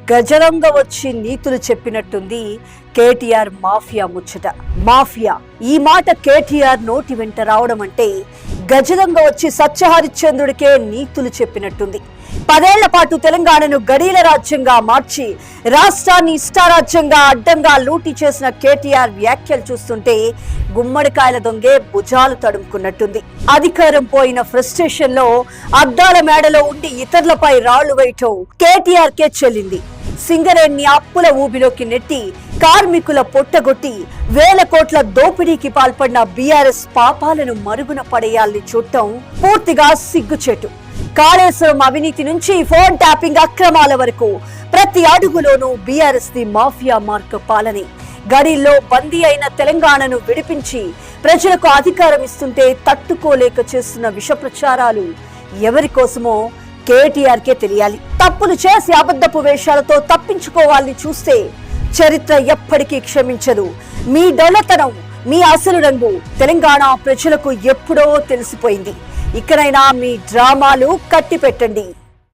గజరంగ వచ్చి నీతులు చెప్పినట్టుంది కేటీఆర్ మాఫియా ముచ్చట. మాఫియా ఈ మాట కేటీఆర్ నోటి వెంట రావడం అంటే గజరంగ వచ్చి సత్యహరిశ్చంద్రుడికే నీతులు చెప్పినట్టుంది. 10 ఏళ్ల పాటు తెలంగాణను గడీల రాజ్యంగా మార్చి రాష్ట్రాన్ని ఇష్టారాజ్యంగా అడ్డంగా లూటీ చేసిన కేటీఆర్ వ్యాఖ్యలు చూస్తుంటే గుమ్మడికాయల దొంగే భుజాలు తడుముకున్నట్టుంది. అధికారం పోయిన ఫ్రస్ట్రేషన్ లో అద్దాల మేడలో ఉండి ఇతరులపై రాళ్లు వేయటం కేటీఆర్ కే చెల్లింది. సింగరేణి అప్పుల ఊబిలోకి నెట్టి కార్మికుల పొట్టగొట్టి వేల కోట్ల దోపిడీకి పాల్పడిన బీఆర్ఎస్ పాపాలను మరుగున పడేయాలని చూడటం పూర్తిగా సిగ్గుచేటు. కాళేశ్వరం అవినీతి నుంచి ఫోన్ ట్యాపింగ్ అక్రమాల వరకు ప్రతి అడుగులోనూ బీఆర్ఎస్ ది మాఫియా మార్క్ పాలనే. గడిల్లో బందీ అయిన తెలంగాణను విడిపించి ప్రజలకు అధికారం ఇస్తుంటే తట్టుకోలేక చేస్తున్న విష ప్రచారాలు ఎవరి కోసమో కేటీఆర్ కే తెలియాలి. తప్పులు చేసి అబద్ధపు వేషాలతో తప్పించుకోవాలని చూస్తే చరిత్ర ఎప్పటికీ క్షమించదు. మీ డొల్లతనం, మీ అసలు రంగు తెలంగాణ ప్రజలకు ఎప్పుడో తెలిసిపోయింది. ఇక్కడైనా మీ డ్రామాలు కట్టి పెట్టండి.